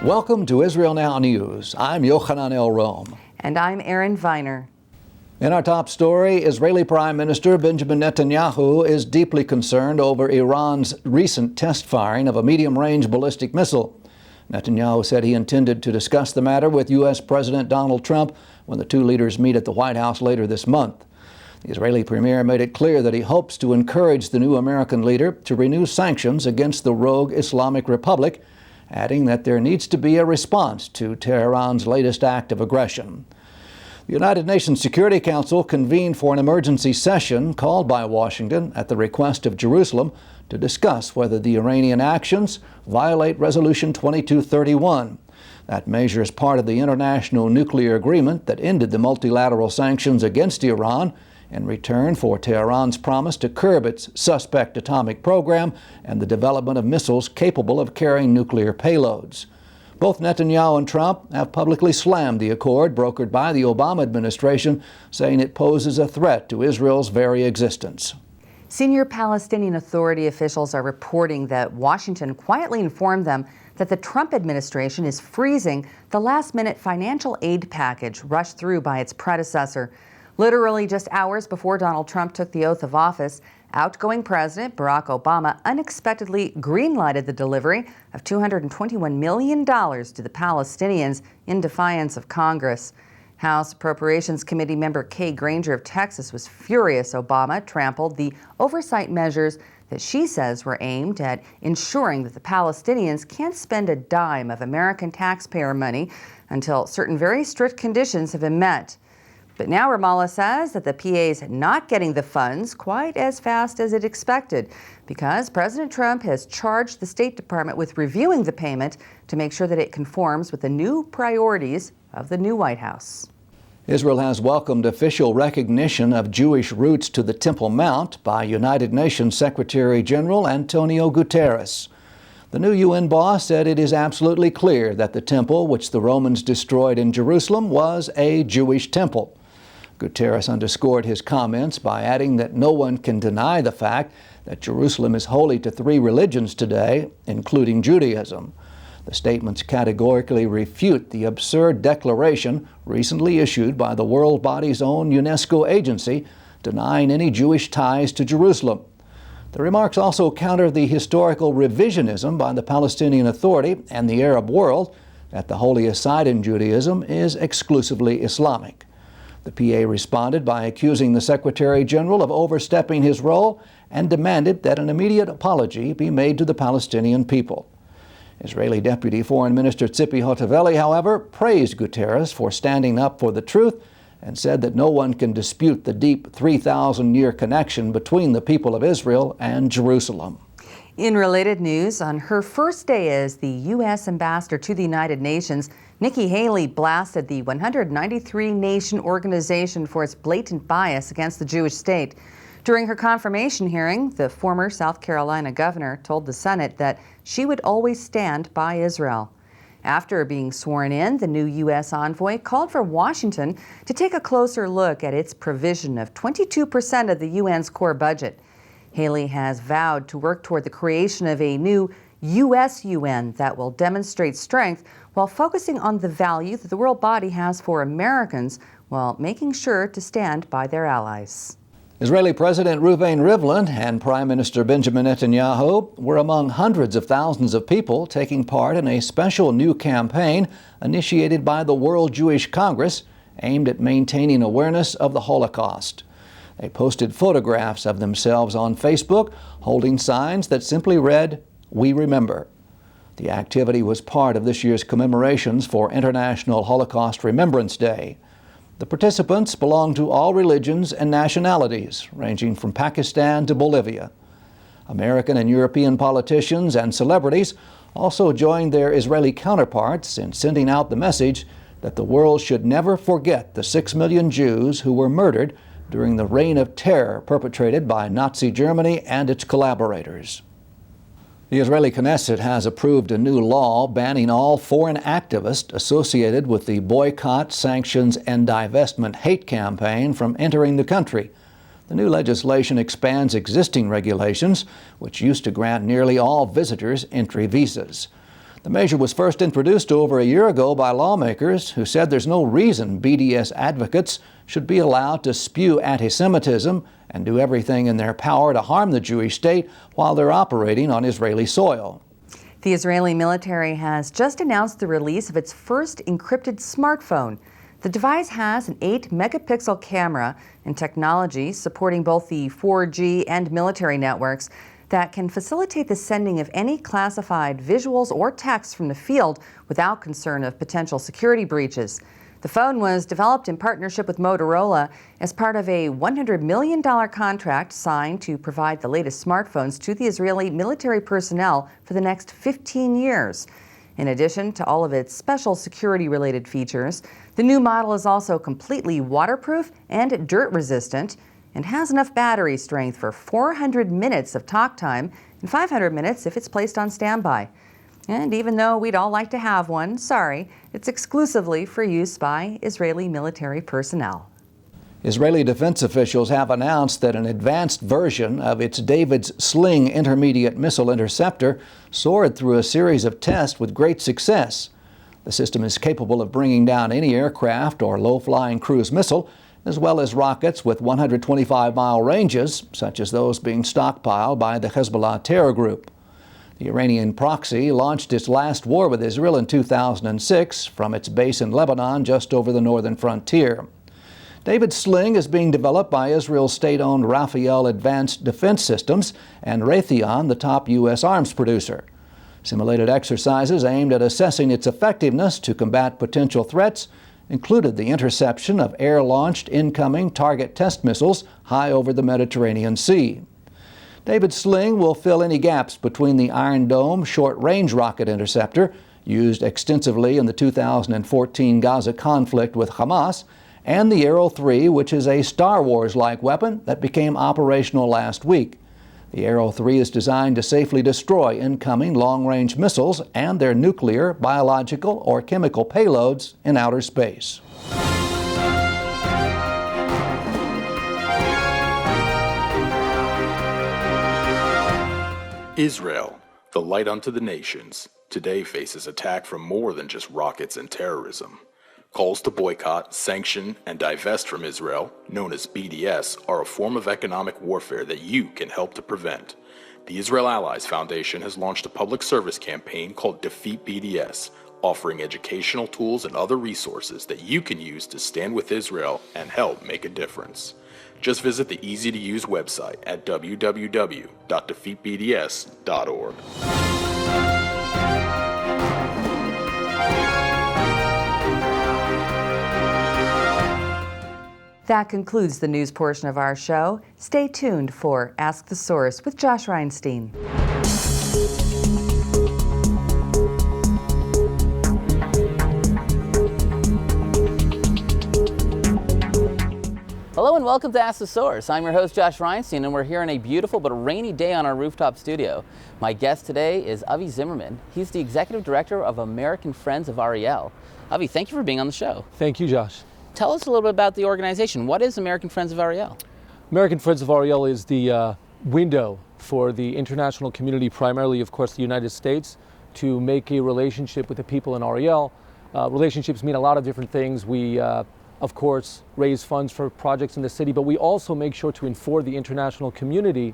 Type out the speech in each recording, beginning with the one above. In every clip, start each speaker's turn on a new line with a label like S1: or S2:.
S1: Welcome to Israel Now News. I'm Yochanan El Rome.
S2: And I'm Erin Viner.
S1: In our top story, Israeli Prime Minister Benjamin Netanyahu is deeply concerned over Iran's recent test firing of a medium-range ballistic missile. Netanyahu said he intended to discuss the matter with U.S. President Donald Trump when the two leaders meet at the White House later this month. The Israeli premier made it clear that he hopes to encourage the new American leader to renew sanctions against the rogue Islamic Republic, adding that there needs to be a response to Tehran's latest act of aggression. The United Nations Security Council convened for an emergency session called by Washington at the request of Jerusalem to discuss whether the Iranian actions violate Resolution 2231. That measure is part of the international nuclear agreement that ended the multilateral sanctions against Iran in return for Tehran's promise to curb its suspect atomic program and the development of missiles capable of carrying nuclear payloads. Both Netanyahu and Trump have publicly slammed the accord brokered by the Obama administration, saying it poses a threat to Israel's very existence.
S2: Senior Palestinian Authority officials are reporting that Washington quietly informed them that the Trump administration is freezing the last-minute financial aid package rushed through by its predecessor. Literally just hours before Donald Trump took the oath of office, outgoing President Barack Obama unexpectedly greenlighted the delivery of $221 million to the Palestinians in defiance of Congress. House Appropriations Committee member Kay Granger of Texas was furious Obama trampled the oversight measures that she says were aimed at ensuring that the Palestinians can't spend a dime of American taxpayer money until certain very strict conditions have been met. But now Ramallah says that the PA is not getting the funds quite as fast as it expected because President Trump has charged the State Department with reviewing the payment to make sure that it conforms with the new priorities of the new White House.
S1: Israel has welcomed official recognition of Jewish roots to the Temple Mount by United Nations Secretary General Antonio Guterres. The new UN boss said it is absolutely clear that the temple, which the Romans destroyed in Jerusalem, was a Jewish temple. Guterres underscored his comments by adding that no one can deny the fact that Jerusalem is holy to three religions today, including Judaism. The statements categorically refute the absurd declaration recently issued by the world body's own UNESCO agency denying any Jewish ties to Jerusalem. The remarks also counter the historical revisionism by the Palestinian Authority and the Arab world that the holiest site in Judaism is exclusively Islamic. The PA responded by accusing the Secretary General of overstepping his role and demanded that an immediate apology be made to the Palestinian people. Israeli Deputy Foreign Minister Tzipi Hotovely, however, praised Guterres for standing up for the truth and said that no one can dispute the deep 3,000-year connection between the people of Israel and Jerusalem.
S2: In related news, on her first day as the U.S. ambassador to the United Nations, Nikki Haley blasted the 193-nation organization for its blatant bias against the Jewish state. During her confirmation hearing, the former South Carolina governor told the Senate that she would always stand by Israel. After being sworn in, the new U.S. envoy called for Washington to take a closer look at its provision of 22% of the UN's core budget. Haley has vowed to work toward the creation of a new U.S. UN that will demonstrate strength while focusing on the value that the world body has for Americans while making sure to stand by their allies.
S1: Israeli President Reuven Rivlin and Prime Minister Benjamin Netanyahu were among hundreds of thousands of people taking part in a special new campaign initiated by the World Jewish Congress aimed at maintaining awareness of the Holocaust. They posted photographs of themselves on Facebook holding signs that simply read, "We remember." The activity was part of this year's commemorations for International Holocaust Remembrance Day. The participants belong to all religions and nationalities, ranging from Pakistan to Bolivia. American and European politicians and celebrities also joined their Israeli counterparts in sending out the message that the world should never forget the 6 million Jews who were murdered during the reign of terror perpetrated by Nazi Germany and its collaborators. The Israeli Knesset has approved a new law banning all foreign activists associated with the boycott, sanctions, and divestment hate campaign from entering the country. The new legislation expands existing regulations, which used to grant nearly all visitors entry visas. The measure was first introduced over a year ago by lawmakers who said there's no reason BDS advocates should be allowed to spew anti-Semitism and do everything in their power to harm the Jewish state while they're operating on Israeli soil.
S2: The Israeli military has just announced the release of its first encrypted smartphone. The device has an 8-megapixel camera and technology supporting both the 4G and military networks that can facilitate the sending of any classified visuals or text from the field without concern of potential security breaches. The phone was developed in partnership with Motorola as part of a $100 million contract signed to provide the latest smartphones to the Israeli military personnel for the next 15 years. In addition to all of its special security-related features, the new model is also completely waterproof and dirt-resistant and has enough battery strength for 400 minutes of talk time and 500 minutes if it's placed on standby. And even though we'd all like to have one, sorry, it's exclusively for use by Israeli military personnel.
S1: Israeli defense officials have announced that an advanced version of its David's Sling intermediate missile interceptor soared through a series of tests with great success. The system is capable of bringing down any aircraft or low-flying cruise missile, as well as rockets with 125-mile ranges, such as those being stockpiled by the Hezbollah terror group. The Iranian proxy launched its last war with Israel in 2006 from its base in Lebanon just over the northern frontier. David's Sling is being developed by Israel's state-owned Rafael Advanced Defense Systems and Raytheon, the top U.S. arms producer. Simulated exercises aimed at assessing its effectiveness to combat potential threats included the interception of air-launched incoming target test missiles high over the Mediterranean Sea. David's Sling will fill any gaps between the Iron Dome short-range rocket interceptor, used extensively in the 2014 Gaza conflict with Hamas, and the Arrow 3, which is a Star Wars-like weapon that became operational last week. The Arrow 3 is designed to safely destroy incoming long-range missiles and their nuclear, biological, or chemical payloads in outer space.
S3: Israel, the light unto the nations, today faces attack from more than just rockets and terrorism. Calls to boycott, sanction, and divest from Israel, known as BDS, are a form of economic warfare that you can help to prevent. The Israel Allies Foundation has launched a public service campaign called Defeat BDS, offering educational tools and other resources that you can use to stand with Israel and help make a difference. Just visit the easy-to-use website at www.defeatbds.org.
S2: That concludes the news portion of our show. Stay tuned for Ask the Source with Josh Reinstein.
S4: Hello and welcome to Ask the Source. I'm your host Josh Reinstein and we're here on a beautiful but rainy day on our rooftop studio. My guest today is Avi Zimmerman. He's the Executive Director of American Friends of Ariel. Avi, thank you for being on the show.
S5: Thank you, Josh.
S4: Tell us a little bit about the organization. What is American Friends of Ariel?
S5: American Friends of Ariel is the window for the international community, primarily, of course, the United States, to make a relationship with the people in Ariel. Relationships mean a lot of different things. We of course, raise funds for projects in the city, but we also make sure to inform the international community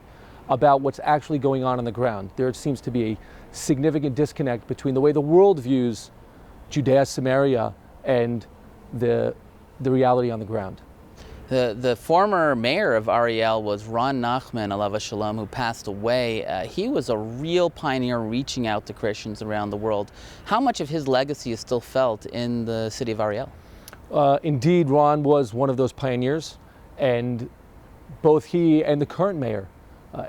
S5: about what's actually going on the ground. There seems to be a significant disconnect between the way the world views Judea, Samaria, and the reality on the ground.
S4: The former mayor of Ariel was Ron Nachman, alav shalom, who passed away. He was a real pioneer reaching out to Christians around the world. How much of his legacy is still felt in the city of Ariel?
S5: Indeed, Ron was one of those pioneers, and both he and the current mayor,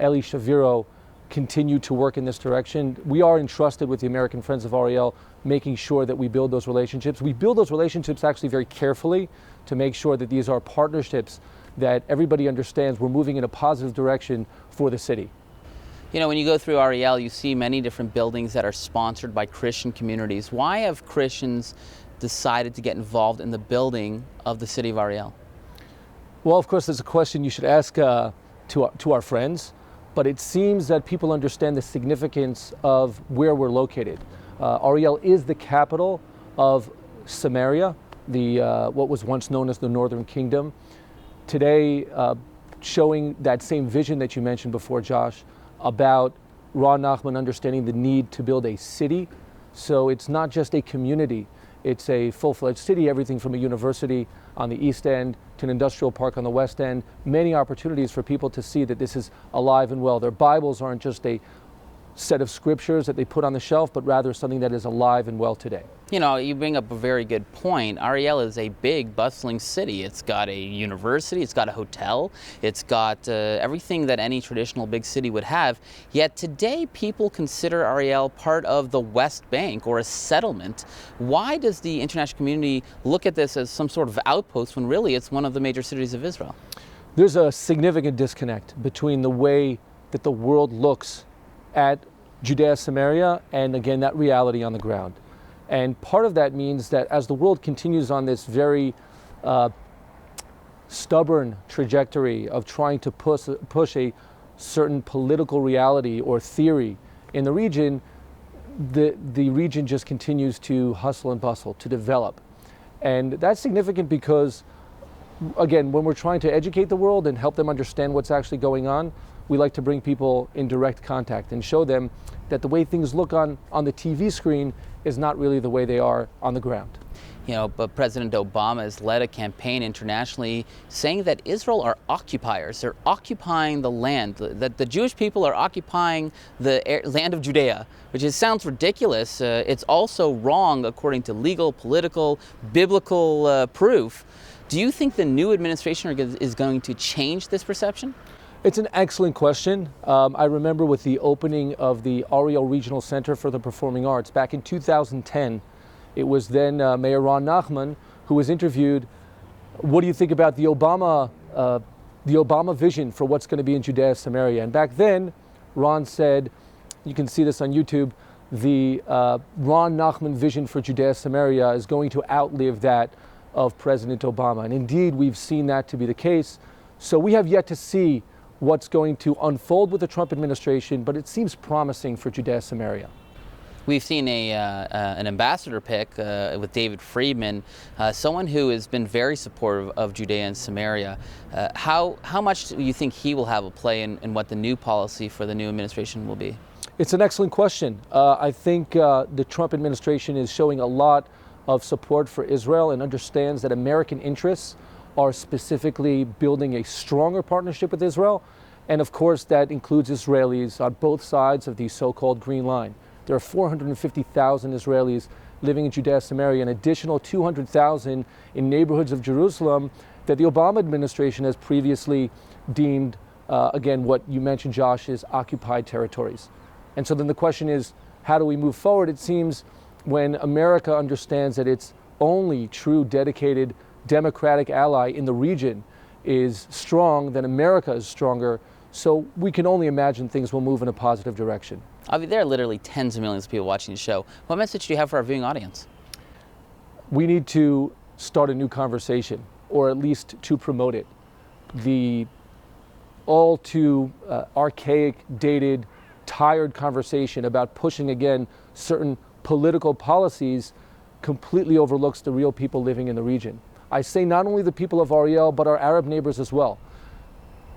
S5: Eli Shaviro, continue to work in this direction. We are entrusted with the American Friends of Ariel, making sure that we build those relationships. We build those relationships actually very carefully to make sure that these are partnerships that everybody understands we're moving in a positive direction for the city.
S4: You know, when you go through Ariel, you see many different buildings that are sponsored by Christian communities. Why have Christians decided to get involved in the building of the city of Ariel?
S5: Well, of course, there's a question you should ask to our friends, but it seems that people understand the significance of where we're located. Ariel is the capital of Samaria, what was once known as the Northern Kingdom. Today, showing that same vision that you mentioned before, Josh, about Ron Nachman understanding the need to build a city. So it's not just a community, it's a full-fledged city, everything from a university on the east end to an industrial park on the west end. Many opportunities for people to see that this is alive and well. Their Bibles aren't just a set of scriptures that they put on the shelf, but rather something that is alive and well today.
S4: You know, you bring up a very good point. Ariel is a big, bustling city. It's got a university, it's got a hotel, it's got everything that any traditional big city would have. Yet today, people consider Ariel part of the West Bank or a settlement. Why does the international community look at this as some sort of outpost when really it's one of the major cities of Israel?
S5: There's a significant disconnect between the way that the world looks at Judea, Samaria, and again, that reality on the ground. And part of that means that as the world continues on this very stubborn trajectory of trying to push a certain political reality or theory in the region, the region just continues to hustle and bustle, to develop. And that's significant because, again, when we're trying to educate the world and help them understand what's actually going on, we like to bring people in direct contact and show them that the way things look on the TV screen is not really the way they are on the ground.
S4: You know, but President Obama has led a campaign internationally saying that Israel are occupiers. They're occupying the land, that the Jewish people are occupying the land of Judea, which sounds ridiculous. It's also wrong according to legal, political, biblical proof. Do you think the new administration is going to change this perception?
S5: It's an excellent question. I remember with the opening of the Ariel Regional Center for the Performing Arts back in 2010, it was then Mayor Ron Nachman who was interviewed. What do you think about the Obama vision for what's going to be in Judea, Samaria? And back then, Ron said, you can see this on YouTube, the Ron Nachman vision for Judea, Samaria is going to outlive that of President Obama. And indeed, we've seen that to be the case. So we have yet to see what's going to unfold with the Trump administration, but it seems promising for Judea, Samaria.
S4: We've seen an ambassador pick with David Friedman, someone who has been very supportive of Judea and Samaria. How much do you think he will have a play in what the new policy for the new administration will be?
S5: It's an excellent question. I think the Trump administration is showing a lot of support for Israel and understands that American interests are specifically building a stronger partnership with Israel. And of course, that includes Israelis on both sides of the so-called Green Line. There are 450,000 Israelis living in Judea, Samaria, an additional 200,000 in neighborhoods of Jerusalem that the Obama administration has previously deemed, again, what you mentioned, Josh, is occupied territories. And so then the question is, how do we move forward? It seems when America understands that its only true dedicated democratic ally in the region is strong, then America is stronger. So we can only imagine things will move in a positive direction.
S4: Avi, there are literally tens of millions of people watching the show. What message do you have for our viewing audience?
S5: We need to start a new conversation, or at least to promote it. The all too archaic, dated, tired conversation about pushing again certain political policies completely overlooks the real people living in the region. I say not only the people of Ariel, but our Arab neighbors as well.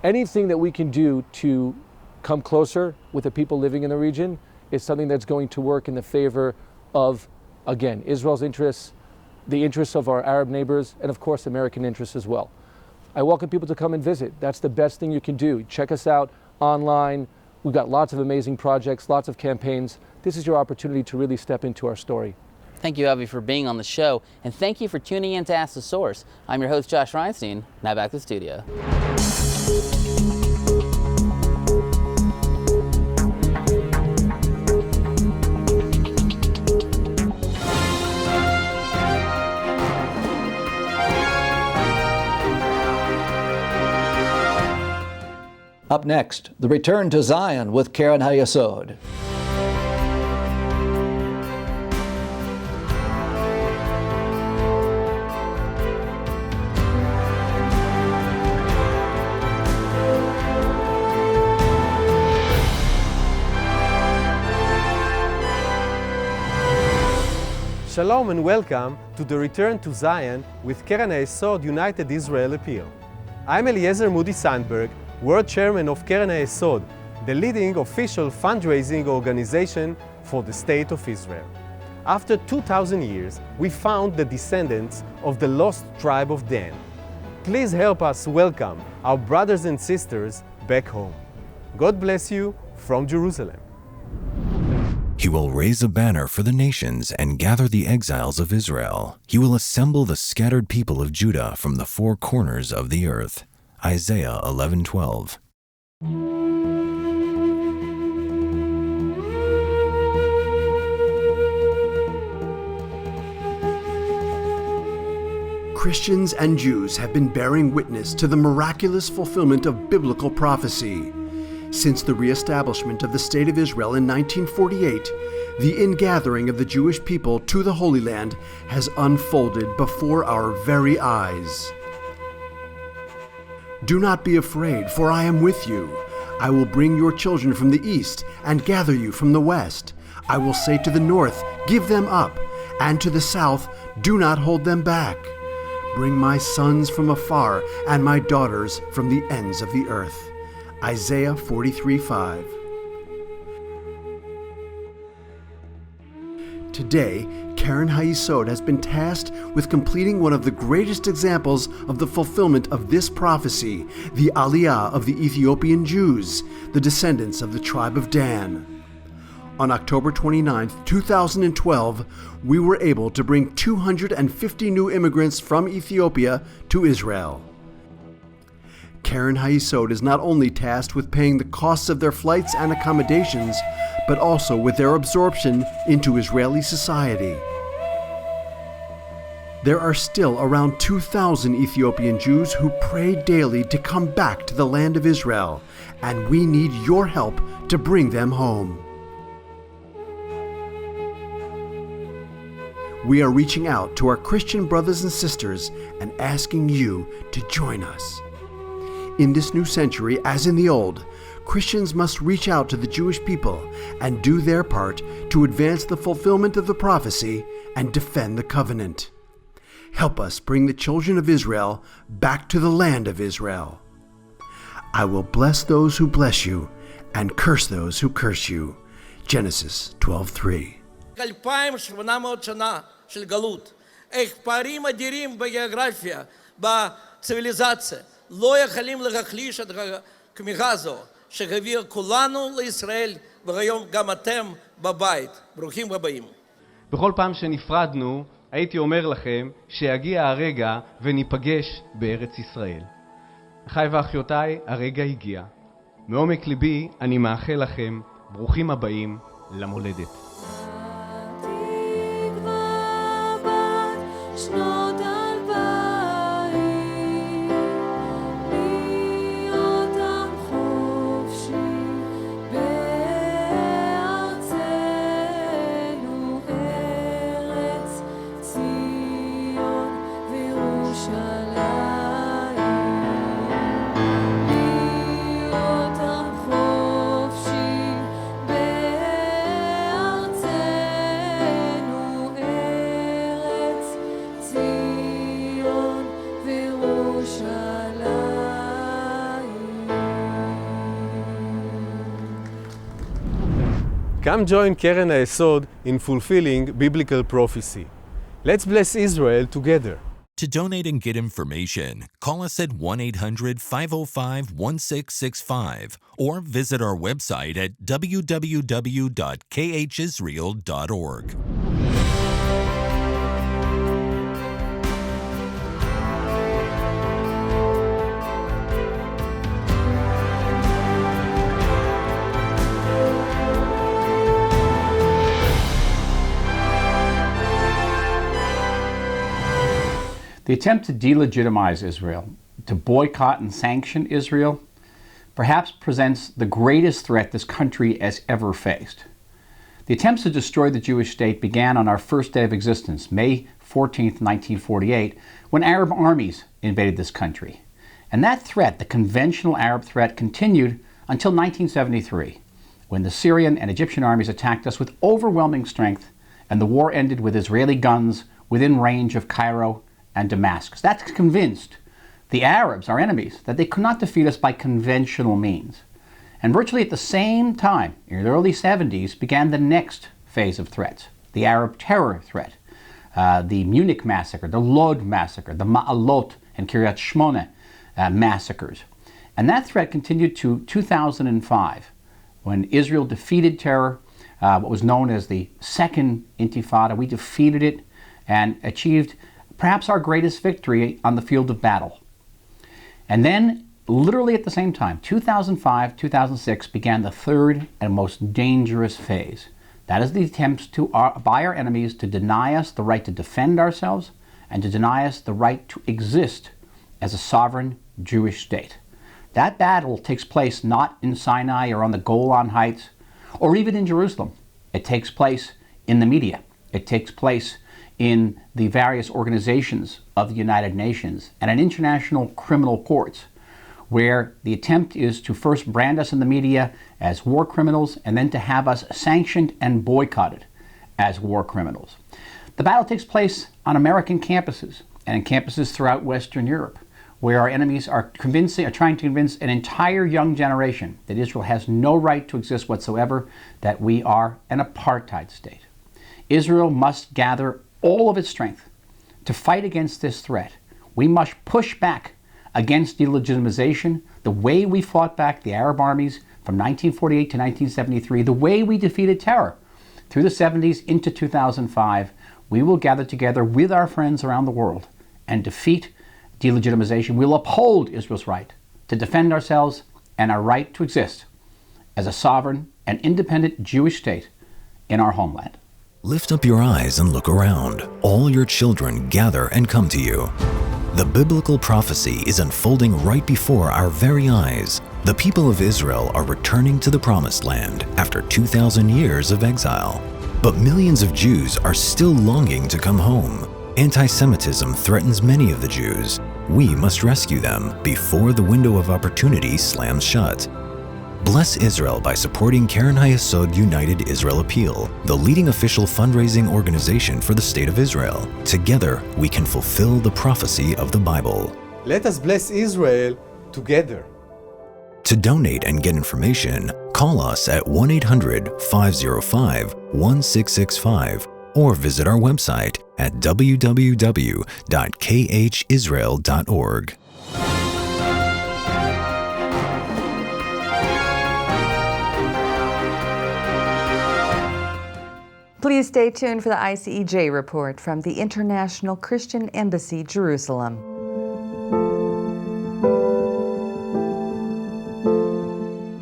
S5: Anything that we can do to come closer with the people living in the region is something that's going to work in the favor of, again, Israel's interests, the interests of our Arab neighbors, and of course, American interests as well. I welcome people to come and visit. That's the best thing you can do. Check us out online. We've got lots of amazing projects, lots of campaigns. This is your opportunity to really step into our story.
S4: Thank you, Avi, for being on the show, and thank you for tuning in to Ask the Source. I'm your host, Josh Reinstein. Now back to the studio.
S1: Up next, the return to Zion with Karen Hayasod.
S6: Shalom and welcome to the Return to Zion with Keren HaYesod United Israel Appeal. I'm Eliezer Moody Sandberg, World Chairman of Keren HaYesod, the leading official fundraising organization for the State of Israel. After 2,000 years, we found the descendants of the lost tribe of Dan. Please help us welcome our brothers and sisters back home. God bless you from Jerusalem.
S7: He will raise a banner for the nations and gather the exiles of Israel. He will assemble the scattered people of Judah from the four corners of the earth. Isaiah 11:12.
S8: Christians and Jews have been bearing witness to the miraculous fulfillment of biblical prophecy. Since the reestablishment of the State of Israel in 1948, the ingathering of the Jewish people to the Holy Land has unfolded before our very eyes. Do not be afraid, for I am with you. I will bring your children from the east and gather you from the west. I will say to the north, give them up, and to the south, do not hold them back. Bring my sons from afar and my daughters from the ends of the earth. Isaiah 43:5. Today, Keren HaYesod has been tasked with completing one of the greatest examples of the fulfillment of this prophecy, the Aliyah of the Ethiopian Jews, the descendants of the tribe of Dan. On October 29, 2012, we were able to bring 250 new immigrants from Ethiopia to Israel. Keren HaYesod is not only tasked with paying the costs of their flights and accommodations, but also with their absorption into Israeli society. There are still around 2,000 Ethiopian Jews who pray daily to come back to the land of Israel, and we need your help to bring them home. We are reaching out to our Christian brothers and sisters and asking you to join us. In this new century, as in the old, Christians must reach out to the Jewish people and do their part to advance the fulfillment of the prophecy and defend the covenant. Help us bring the children of Israel back to the land of Israel. I will bless those who bless you and curse those who curse you. Genesis 12:3.
S9: 2,800 שנה של גלות. איך פערים אדירים בגיאוגרפיה, בציוויליזציה, לא יכולים להחליש את הכמיהה הזו, שהביאה כולנו לישראל, והיום גם אתם בבית. ברוכים הבאים.
S10: בכל פעם שנפרדנו, הייתי אומר לכם שיגיע הרגע וניפגש בארץ ישראל. אחיי ואחיותיי, הרגע הגיע. מעומק ליבי אני מאחל לכם ברוכים הבאים למולדת.
S6: Come join Keren HaYesod in fulfilling biblical prophecy. Let's bless Israel together.
S7: To donate and get information, call us at 1-800-505-1665 or visit our website at www.khisrael.org.
S11: The attempt to delegitimize Israel, to boycott and sanction Israel, perhaps presents the greatest threat this country has ever faced. The attempts to destroy the Jewish state began on our first day of existence, May 14, 1948, when Arab armies invaded this country. And that threat, the conventional Arab threat, continued until 1973, when the Syrian and Egyptian armies attacked us with overwhelming strength and the war ended with Israeli guns within range of Cairo and Damascus. That convinced the Arabs, our enemies, that they could not defeat us by conventional means. And virtually at the same time, in the early 70s, began the next phase of threats, the Arab terror threat, the Munich massacre, the Lod massacre, the Ma'alot and Kiryat Shmona massacres. And that threat continued to 2005, when Israel defeated terror, what was known as the Second Intifada. We defeated it and achieved perhaps our greatest victory on the field of battle. And then, literally at the same time, 2005, 2006 began the third and most dangerous phase. That is the attempts by our enemies to deny us the right to defend ourselves and to deny us the right to exist as a sovereign Jewish state. That battle takes place not in Sinai or on the Golan Heights or even in Jerusalem. It takes place in the media. It takes place in the various organizations of the United Nations and in international criminal courts, where the attempt is to first brand us in the media as war criminals and then to have us sanctioned and boycotted as war criminals. The battle takes place on American campuses and in campuses throughout Western Europe, where our enemies are trying to convince an entire young generation that Israel has no right to exist whatsoever, that we are an apartheid state. Israel must gather all of its strength to fight against this threat. We must push back against delegitimization, the way we fought back the Arab armies from 1948 to 1973, the way we defeated terror through the 70s into 2005. We will gather together with our friends around the world and defeat delegitimization. We'll uphold Israel's right to defend ourselves and our right to exist as a sovereign and independent Jewish state in our homeland.
S7: Lift up your eyes and look around. All your children gather and come to you. The biblical prophecy is unfolding right before our very eyes. The people of Israel are returning to the Promised Land after 2,000 years of exile. But millions of Jews are still longing to come home. Anti-Semitism threatens many of the Jews. We must rescue them before the window of opportunity slams shut. Bless Israel by supporting Keren HaYesod United Israel Appeal, the leading official fundraising organization for the State of Israel. Together, we can fulfill the prophecy of the Bible.
S6: Let us bless Israel together.
S7: To donate and get information, call us at 1-800-505-1665 or visit our website at www.khisrael.org.
S2: Please stay tuned for the ICEJ report from the International Christian Embassy, Jerusalem.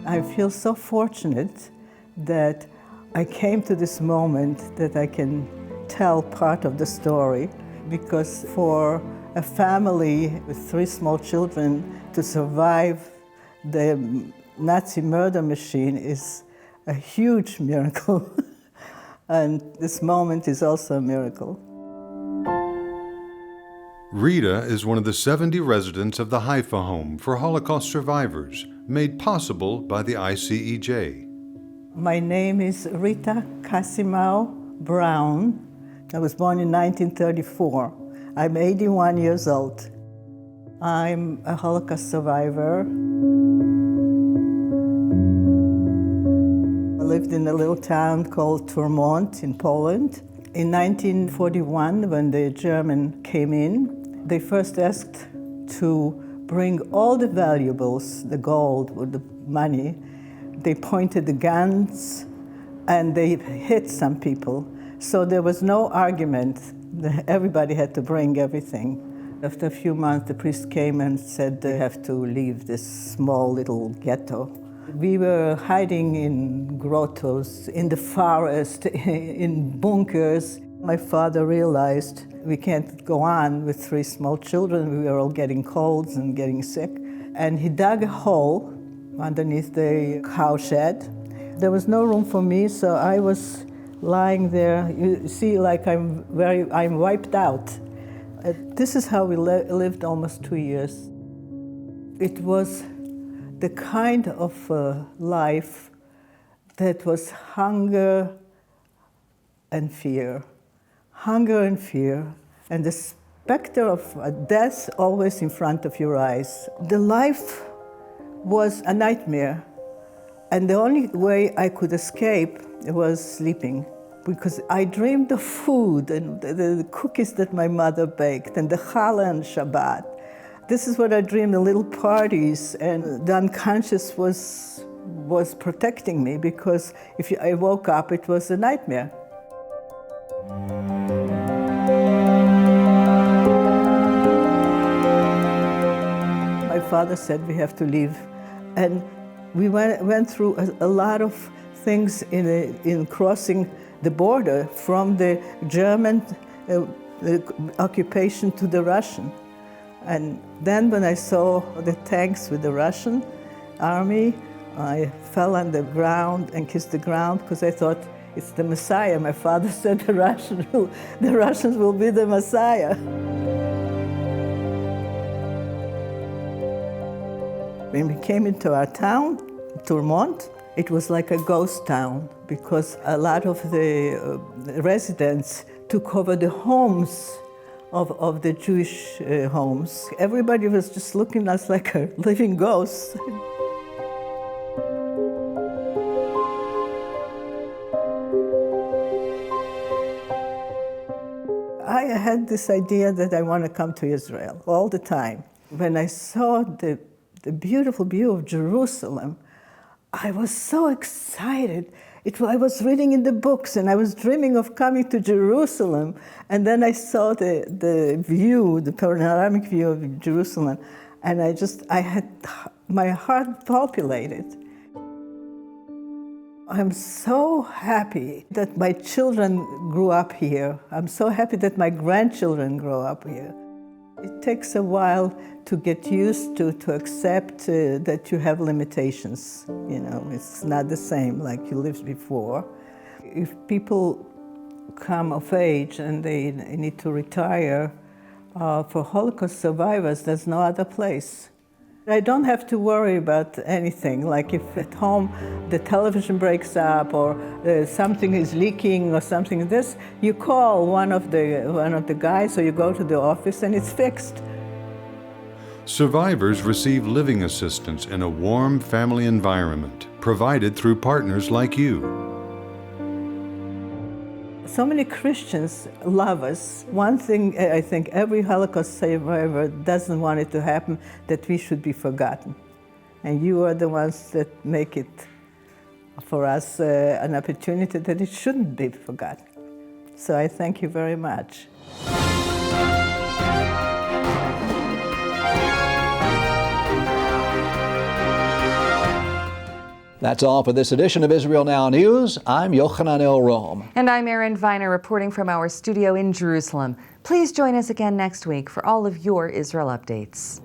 S12: I feel so fortunate that I came to this moment that I can tell part of the story, because for a family with 3 small children to survive the Nazi murder machine is a huge miracle. And this moment is also a miracle.
S13: Rita is one of the 70 residents of the Haifa Home for Holocaust Survivors, made possible by the ICEJ.
S12: My name is Rita Casimao Brown. I was born in 1934. I'm 81 years old. I'm a Holocaust survivor. I lived in a little town called Turmont in Poland. In 1941, when the Germans came in, they first asked to bring all the valuables, the gold or the money. They pointed the guns and they hit some people. So there was no argument. Everybody had to bring everything. After a few months, the priest came and said they have to leave this small little ghetto. We were hiding in grottos, in the forest, in bunkers. My father realized we can't go on with 3 small children. We were all getting colds and getting sick. And he dug a hole underneath the cow shed. There was no room for me, so I was lying there. You see, like I'm wiped out. This is how we lived almost 2 years. It was the kind of life that was hunger and fear, hunger and fear, and the specter of death always in front of your eyes. The life was a nightmare, and the only way I could escape was sleeping, because I dreamed of food and the cookies that my mother baked and the challah and Shabbat. This is what I dreamed, the little parties, and the unconscious was protecting me, because if I woke up, it was a nightmare. My father said we have to leave, and we went through a lot of things in crossing the border from the German occupation to the Russian. And then when I saw the tanks with the Russian army, I fell on the ground and kissed the ground, because I thought, it's the Messiah. My father said the Russians will be the Messiah. When we came into our town, Tourmont, it was like a ghost town, because a lot of the residents took over the homes of the Jewish homes. Everybody was just looking at us like a living ghost. I had this idea that I want to come to Israel all the time. When I saw the beautiful view of Jerusalem, I was so excited. I was reading in the books, and I was dreaming of coming to Jerusalem. And then I saw the view, the panoramic view of Jerusalem, and my heart palpitated. I'm so happy that my children grew up here. I'm so happy that my grandchildren grow up here. It takes a while to get used to accept that you have limitations. You know, it's not the same like you lived before. If people come of age and they need to retire, for Holocaust survivors, there's no other place. I don't have to worry about anything, like if at home the television breaks up or something is leaking or something like this, you call one of the guys, or you go to the office and it's fixed.
S13: Survivors receive living assistance in a warm family environment, provided through partners like you.
S12: So many Christians love us. One thing I think every Holocaust survivor doesn't want it to happen, that we should be forgotten. And you are the ones that make it for us an opportunity that it shouldn't be forgotten. So I thank you very much.
S1: That's all for this edition of Israel Now News. I'm Yochanan El-Rom.
S2: And I'm Erin Viner, reporting from our studio in Jerusalem. Please join us again next week for all of your Israel updates.